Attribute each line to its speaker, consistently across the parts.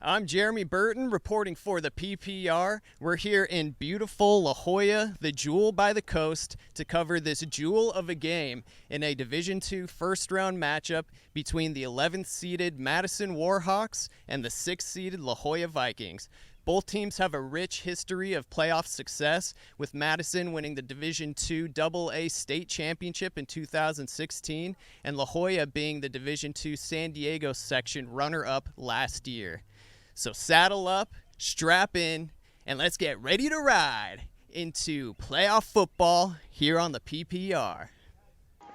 Speaker 1: I'm Jeremy Burton reporting for the PPR. We're here in beautiful La Jolla, the jewel by the coast, to cover this jewel of a game in a Division II first-round matchup between the 11th-seeded Madison Warhawks and the 6th-seeded La Jolla Vikings. Both teams have a rich history of playoff success, with Madison winning the Division II AA state championship in 2016 and La Jolla being the Division II San Diego section runner-up last year. So saddle up, strap in, and let's get ready to ride into playoff football here on the PPR.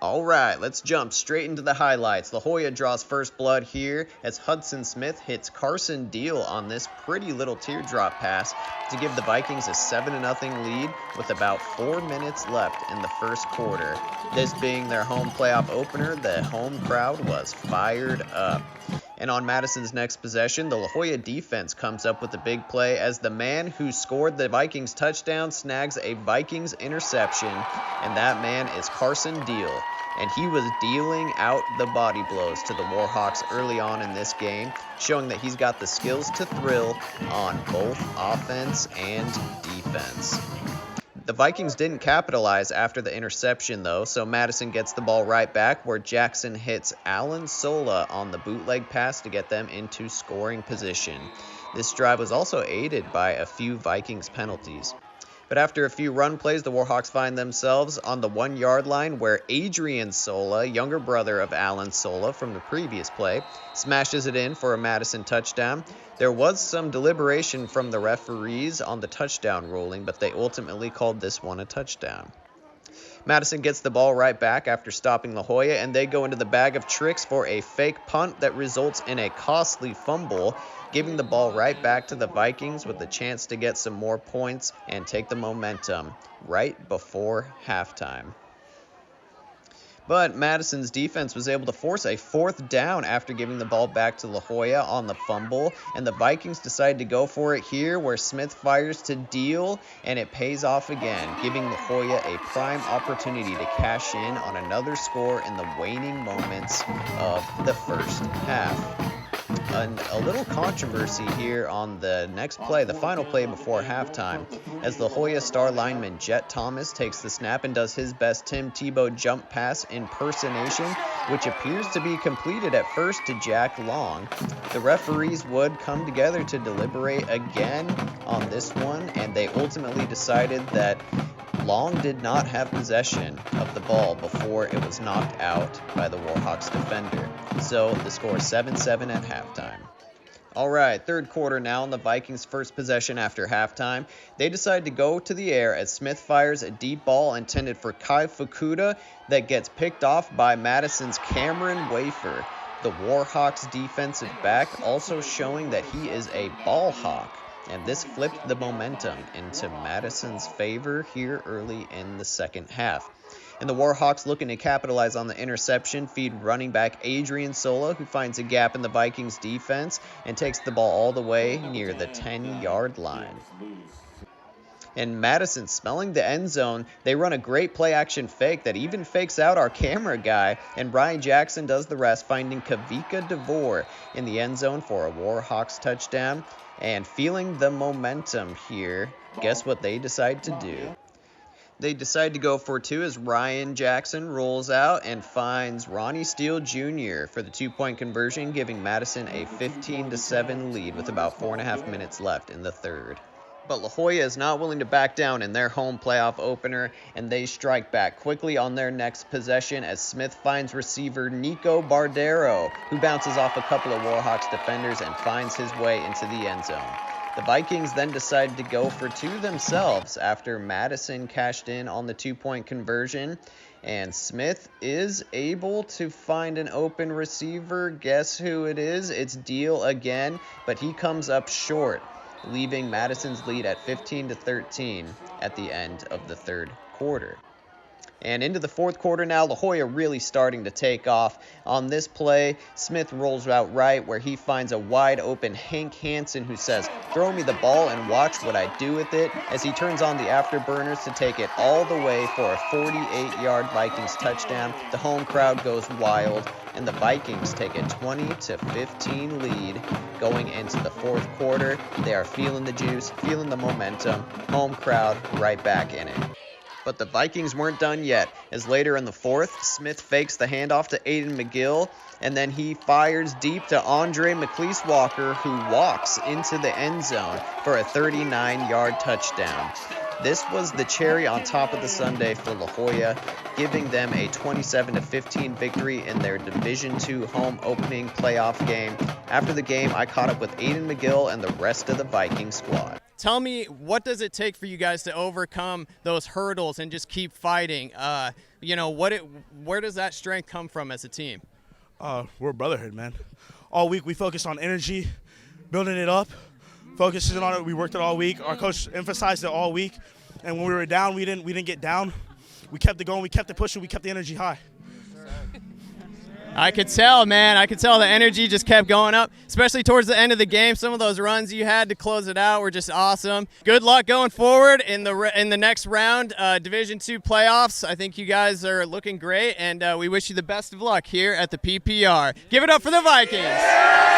Speaker 2: All right, let's jump straight into the highlights. La Jolla draws first blood here as Hudson Smith hits Carson Deal on this pretty little teardrop pass to give the Vikings a 7-0 lead with about 4 minutes left in the first quarter. This being their home playoff opener, the home crowd was fired up. And on Madison's next possession, the La Jolla defense comes up with a big play as the man who scored the Vikings touchdown snags a Vikings interception, and that man is Carson Deal. And he was dealing out the body blows to the Warhawks early on in this game, showing that he's got the skills to thrill on both offense and defense. The Vikings didn't capitalize after the interception, though, so Madison gets the ball right back where Jackson hits Alan Sola on the bootleg pass to get them into scoring position. This drive was also aided by a few Vikings penalties. But after a few run plays, the Warhawks find themselves on the 1-yard line where Adrian Sola, younger brother of Alan Sola from the previous play, smashes it in for a Madison touchdown. There was some deliberation from the referees on the touchdown ruling, but they ultimately called this one a touchdown. Madison gets the ball right back after stopping La Jolla, and they go into the bag of tricks for a fake punt that results in a costly fumble, giving the ball right back to the Vikings with a chance to get some more points and take the momentum right before halftime. But Madison's defense was able to force a 4th down after giving the ball back to La Jolla on the fumble, and the Vikings decide to go for it here where Smith fires to Deal, and it pays off again, giving La Jolla a prime opportunity to cash in on another score in the waning moments of the first half. And a little controversy here on the next play, the final play before halftime, as La Jolla star lineman Jet Thomas takes the snap and does his best Tim Tebow jump pass impersonation, which appears to be completed at first to Jack Long. The referees would come together to deliberate again on this one, and they ultimately decided that Long did not have possession of the ball before it was knocked out by the Warhawks defender. So the score is 7-7 at halftime. All right, third quarter now in the Vikings' first possession after halftime. They decide to go to the air as Smith fires a deep ball intended for Kai Fukuda that gets picked off by Madison's Cameron Wafer. The Warhawks defensive back also showing that he is a ball hawk. And this flipped the momentum into Madison's favor here early in the second half. And the Warhawks looking to capitalize on the interception feed running back Adrian Sola, who finds a gap in the Vikings defense and takes the ball all the way near the 10-yard line. And Madison smelling the end zone, they run a great play-action fake that even fakes out our camera guy, and Ryan Jackson does the rest, finding Kavika DeVore in the end zone for a Warhawks touchdown. And feeling the momentum here, guess what they decide to do? They decide to go for 2 as Ryan Jackson rolls out and finds Ronnie Steele Jr. for the 2-point conversion, giving Madison a 15-7 lead with about 4.5 minutes left in the third. But La Jolla is not willing to back down in their home playoff opener, and they strike back quickly on their next possession as Smith finds receiver Nico Bardero, who bounces off a couple of Warhawks defenders and finds his way into the end zone. The Vikings then decided to go for 2 themselves after Madison cashed in on the 2-point conversion, and Smith is able to find an open receiver. Guess who it is? It's Deal again, but he comes up short, leaving Madison's lead at 15-13 at the end of the third quarter. And into the fourth quarter now, La Jolla really starting to take off. On this play, Smith rolls out right where he finds a wide open Hank Hansen who says, "Throw me the ball and watch what I do with it," as he turns on the afterburners to take it all the way for a 48-yard Vikings touchdown. The home crowd goes wild, and the Vikings take a 20-15 lead going into the fourth quarter. They are feeling the juice, feeling the momentum. Home crowd right back in it. But the Vikings weren't done yet, as later in the fourth, Smith fakes the handoff to Aiden McGill, and then he fires deep to Andre McLeese-Walker, who walks into the end zone for a 39-yard touchdown. This was the cherry on top of the sundae for La Jolla, giving them a 27-15 victory in their Division II home opening playoff game. After the game, I caught up with Aiden McGill and the rest of the Viking squad.
Speaker 1: Tell me, what does it take for you guys to overcome those hurdles and just keep fighting? Where does that strength come from as a team?
Speaker 3: We're a brotherhood, man. All week we focused on energy, building it up, focusing on it. We worked it all week. Our coach emphasized it all week. And when we were down, we didn't get down. We kept it going. We kept it pushing. We kept the energy high.
Speaker 1: I could tell, man. I could tell the energy just kept going up, especially towards the end of the game. Some of those runs you had to close it out were just awesome. Good luck going forward in the next round, Division II playoffs. I think you guys are looking great, and we wish you the best of luck here at the PPR. Give it up for the Vikings.